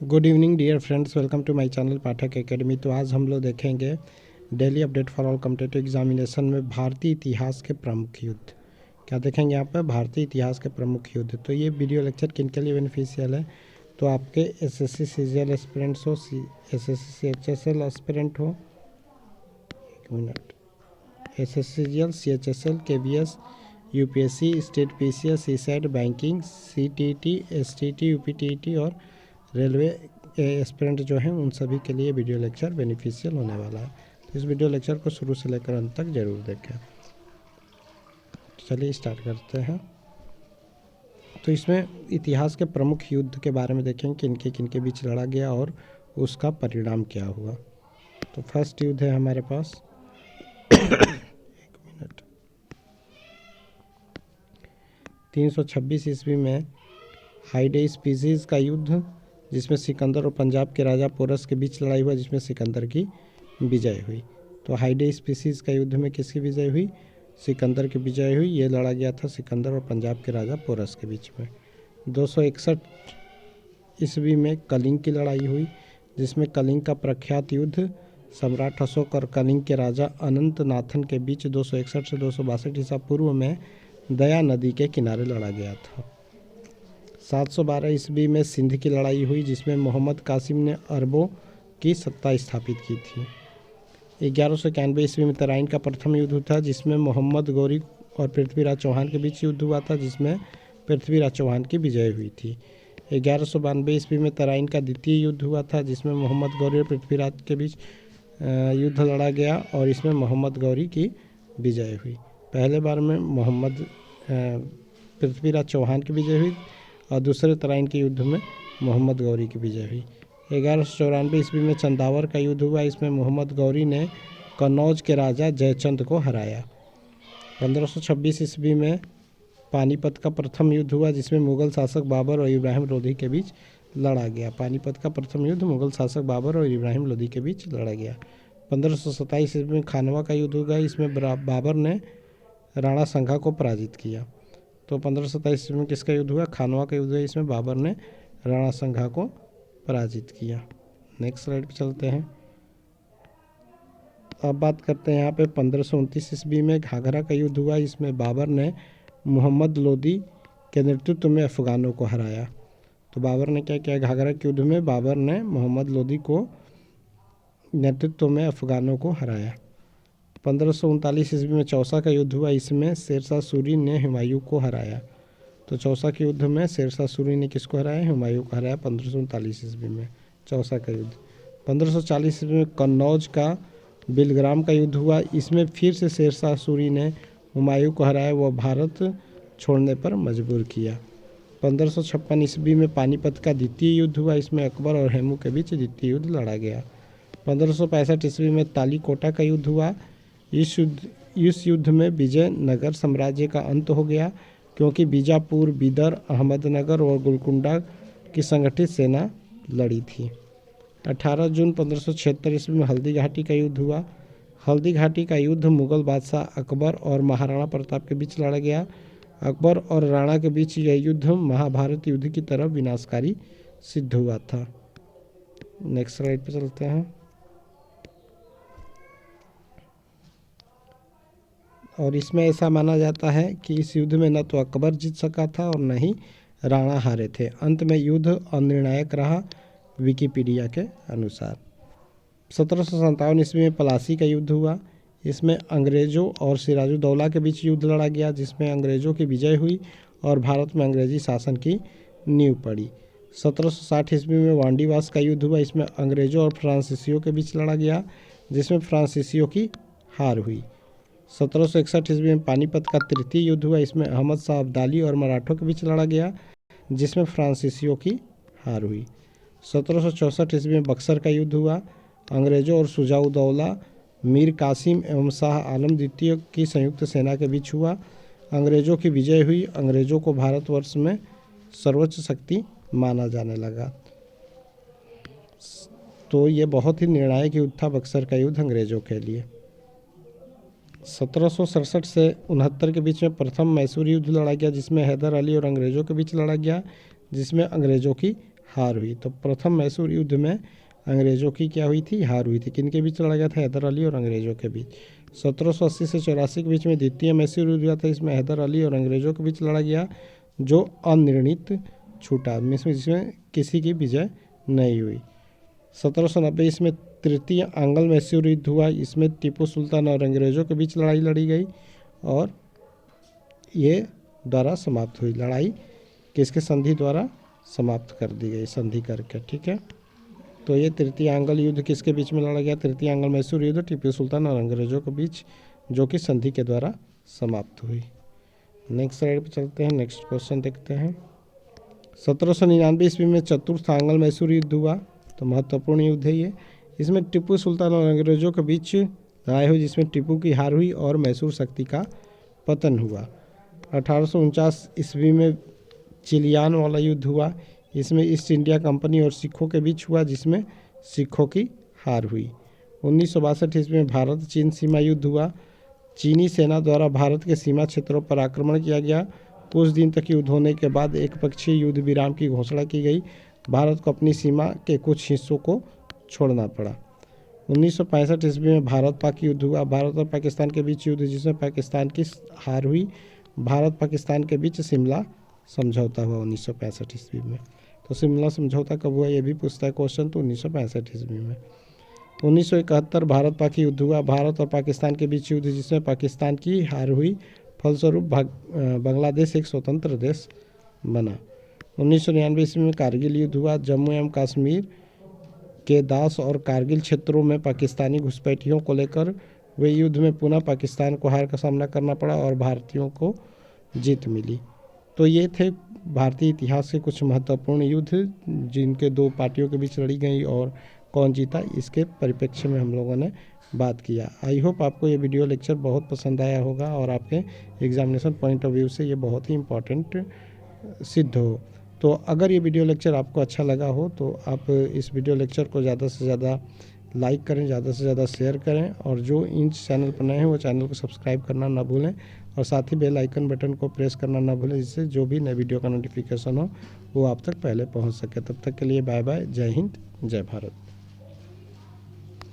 Good evening dear friends, welcome to my channel Pathak academy. तो आज हम लोग देखेंगे daily update for all competitive examination में भारतीय इतिहास के प्रमुख युद्ध। क्या देखेंगे यहाँ पर? भारतीय इतिहास के प्रमुख युद्ध। तो ये वीडियो लेक्चर किन के लिए बेनिफिशियल है? तो आपके एसएससी सीजीएल एस्पिरेंट्स हो, एसएससी सीएचएसएल एस्पिरेंट हो, एक minute, SSC CGL, CHSL, KVS, UPSC, state PCS, CSAT, banking, CTT, STT, UPTT और रेलवे एस्पिरेंट जो हैं उन सभी के लिए वीडियो लेक्चर बेनिफिशियल होने वाला है। तो इस वीडियो लेक्चर को शुरू से लेकर अंत तक जरूर देखें। चलिए स्टार्ट करते हैं। तो इसमें इतिहास के प्रमुख युद्ध के बारे में देखेंगे किन के बीच लड़ा गया और उसका परिणाम क्या हुआ। तो फर्स्ट युद्ध है हमारे पास एक मिनट, 326 ईस्वी में हाइडेस्पिसीज का युद्ध, जिसमें सिकंदर और पंजाब के राजा पोरस के बीच लड़ाई हुआ, जिसमें सिकंदर की विजय हुई। तो हाइडेस्पिसीज का युद्ध में किसकी विजय हुई? सिकंदर की विजय हुई। ये लड़ा गया था सिकंदर और पंजाब के राजा पोरस के बीच में। 261 ईस्वी में कलिंग की लड़ाई हुई, जिसमें कलिंग का प्रख्यात युद्ध सम्राट अशोक और कलिंग के राजा अनंत नाथन के बीच 261 से 262 ईसा पूर्व में दया नदी के किनारे लड़ा गया था। 712 ईस्वी में सिंध की लड़ाई हुई, जिसमें मोहम्मद कासिम ने अरबों की सत्ता स्थापित की थी। 1191 ईस्वी में तराइन का प्रथम युद्ध था, जिसमें मोहम्मद गौरी और पृथ्वीराज चौहान के बीच युद्ध हुआ था, जिसमें पृथ्वीराज चौहान की विजय हुई थी। 1192 ईस्वी में तराइन का द्वितीय युद्ध हुआ था, जिसमें मोहम्मद गौरी और पृथ्वीराज के बीच युद्ध लड़ा गया और इसमें मोहम्मद गौरी की विजय हुई। पहले बार में पृथ्वीराज चौहान की विजय हुई और दूसरे तराइन के युद्ध में मोहम्मद गौरी की विजय हुई। 1194 ईस्वी में चंदावर का युद्ध हुआ, इसमें मोहम्मद गौरी ने कन्नौज के राजा जयचंद को हराया। 1526 ईस्वी में पानीपत का प्रथम युद्ध हुआ, जिसमें मुगल शासक बाबर और इब्राहिम लोधी के बीच लड़ा गया। पानीपत का प्रथम युद्ध मुगल शासक बाबर और इब्राहिम लोधी के बीच लड़ा गया। 1527 ईस्वी में खानवा का युद्ध हुआ, इसमें बाबर ने राणा संघा को पराजित किया। तो 1527 ईस्वी में किसका युद्ध हुआ? खानवा का युद्ध हुआ, इसमें बाबर ने राणा संघा को पराजित किया। नेक्स्ट स्लाइड पे चलते हैं। अब बात करते हैं यहाँ पे 1529 ईस्वी में घाघरा का युद्ध हुआ, इसमें बाबर ने मोहम्मद लोदी के नेतृत्व में अफगानों को हराया। तो बाबर ने क्या किया? घाघरा के युद्ध में बाबर ने मोहम्मद लोदी को नेतृत्व में अफगानों को हराया। 1539 ईस्वी में चौसा का युद्ध हुआ, इसमें शेरशाह सूरी ने हुमायूं को हराया। तो चौसा के युद्ध में शेरशाह सूरी ने किसको हराया? हुमायूं को हराया 1539 ईस्वी में चौसा का युद्ध। 1540 ईस्वी में कन्नौज का बिलग्राम का युद्ध हुआ, इसमें फिर से शेरशाह सूरी ने हुमायूं को हराया, वह भारत छोड़ने पर मजबूर किया। 1556 ईस्वी में पानीपत का द्वितीय युद्ध हुआ, इसमें अकबर और हेमू के बीच द्वितीय युद्ध लड़ा गया। 1565 ईस्वी में तालीकोटा का युद्ध हुआ। इस युद्ध में विजयनगर साम्राज्य का अंत हो गया, क्योंकि बीजापुर, बीदर, अहमदनगर और गोलकुंडा की संगठित सेना लड़ी थी। 18 जून 1576 ईस्वी में हल्दी घाटी का युद्ध हुआ। हल्दी घाटी का युद्ध मुगल बादशाह अकबर और महाराणा प्रताप के बीच लड़ा गया। अकबर और राणा के बीच यह युद्ध महाभारत युद्ध की तरह विनाशकारी सिद्ध हुआ था। नेक्स्ट स्लाइड पर चलते हैं। और इसमें ऐसा माना जाता है कि इस युद्ध में न तो अकबर जीत सका था और न ही राणा हारे थे। अंत में युद्ध अनिर्णायक रहा, विकिपीडिया के अनुसार। 1757 ईस्वी में पलासी का युद्ध हुआ, इसमें अंग्रेज़ों और सिराजुद्दौला के बीच युद्ध लड़ा गया, जिसमें अंग्रेज़ों की विजय हुई और भारत में अंग्रेजी शासन की नींव पड़ी। 1760 ईस्वी में वांडीवास का युद्ध हुआ, इसमें अंग्रेज़ों और फ्रांसीसियों के बीच लड़ा गया, जिसमें फ्रांसीसियों की हार हुई। 1761 ईस्वी में पानीपत का तृतीय युद्ध हुआ, इसमें अहमद शाह अब्दाली और मराठों के बीच लड़ा गया, जिसमें फ्रांसीसियों की हार हुई। 1764 ईस्वी में बक्सर का युद्ध हुआ, अंग्रेज़ों और शुजाउद्दौला, मीर कासिम एवं शाह आलम द्वितीय की संयुक्त सेना के बीच हुआ। अंग्रेज़ों की विजय हुई। अंग्रेज़ों को भारतवर्ष में सर्वोच्च शक्ति माना जाने लगा। तो ये बहुत ही निर्णायक युद्ध था बक्सर का युद्ध अंग्रेज़ों के लिए। 1767 से 69 के बीच में प्रथम मैसूर युद्ध लड़ा गया, जिसमें हैदर अली और अंग्रेज़ों के बीच लड़ा गया, जिसमें अंग्रेज़ों की हार हुई। तो प्रथम मैसूर युद्ध में अंग्रेज़ों की क्या हुई थी? हार हुई थी। किन के बीच लड़ा गया था? हैदर अली और अंग्रेज़ों के बीच। 1780 से 84 के बीच में द्वितीय मैसूर युद्ध हुआ था, इसमें हैदर अली और अंग्रेज़ों के बीच लड़ा गया, जो अनिर्णित छूटा, जिसमें किसी की विजय नहीं हुई। 1790 इसमें तृतीय आंग्ल मैसूर युद्ध हुआ, इसमें टीपू सुल्तान और अंग्रेज़ों के बीच लड़ाई लड़ी गई और ये द्वारा समाप्त हुई। लड़ाई किसके संधि द्वारा समाप्त कर दी गई? संधि करके, ठीक है। तो ये तृतीय आंग्ल युद्ध किसके बीच में लड़ा गया? तृतीय आंग्ल मैसूर युद्ध टीपू सुल्तान और अंग्रेज़ों के बीच, जो कि संधि के द्वारा समाप्त हुई। नेक्स्ट स्लाइड पर चलते हैं, नेक्स्ट क्वेश्चन देखते हैं। 1799 ईस्वी में चतुर्थ आंग्ल मैसूर युद्ध हुआ, तो महत्वपूर्ण युद्ध है ये। इसमें टीपू सुल्तान और अंग्रेज़ों के बीच लड़ाई हुई, जिसमें टीपू की हार हुई और मैसूर शक्ति का पतन हुआ। 1849 ईस्वी में चिलियान वाला युद्ध हुआ, इसमें ईस्ट इंडिया कंपनी और सिखों के बीच हुआ, जिसमें सिखों की हार हुई। 1962 ईस्वी में भारत चीन सीमा युद्ध हुआ, चीनी सेना द्वारा भारत के सीमा क्षेत्रों पर आक्रमण किया गया। कुछ दिन तक युद्ध होने के बाद एक पक्षीय युद्ध विराम की घोषणा की गई। भारत को अपनी सीमा के कुछ हिस्सों को छोड़ना पड़ा। 1965 ईस्वी में भारत पाक युद्ध हुआ, भारत और पाकिस्तान के बीच युद्ध, जिसमें पाकिस्तान की हार हुई। भारत पाकिस्तान के बीच शिमला समझौता हुआ 1965 ईस्वी में। तो शिमला समझौता कब हुआ, ये भी पूछता है क्वेश्चन, तो 1965 ईस्वी में। 1971 भारत पाक युद्ध हुआ, भारत और पाकिस्तान के बीच युद्ध, जिसमें पाकिस्तान की हार हुई। फलस्वरूप बांग्लादेश एक स्वतंत्र देश बना। 1999 ईस्वी में कारगिल युद्ध हुआ, जम्मू एवं कश्मीर के दास और कारगिल क्षेत्रों में पाकिस्तानी घुसपैठियों को लेकर वे युद्ध में पुनः पाकिस्तान को हार का सामना करना पड़ा और भारतीयों को जीत मिली। तो ये थे भारतीय इतिहास के कुछ महत्वपूर्ण युद्ध, जिनके दो पार्टियों के बीच लड़ी गई और कौन जीता, इसके परिप्रेक्ष्य में हम लोगों ने बात किया। आई होप आपको ये वीडियो लेक्चर बहुत पसंद आया होगा और आपके एग्जामिनेशन पॉइंट ऑफ व्यू से ये बहुत ही इम्पॉर्टेंट सिद्ध हो। तो अगर ये वीडियो लेक्चर आपको अच्छा लगा हो तो आप इस वीडियो लेक्चर को ज़्यादा से ज़्यादा लाइक करें, ज़्यादा से ज़्यादा शेयर करें, और जो इन चैनल पर नए हैं वो चैनल को सब्सक्राइब करना ना भूलें और साथ ही बेल आइकन बटन को प्रेस करना ना भूलें, जिससे जो भी नए वीडियो का नोटिफिकेशन हो वो आप तक पहले पहुंच सके। तब तक के लिए बाय बाय, जय हिंद, जय भारत।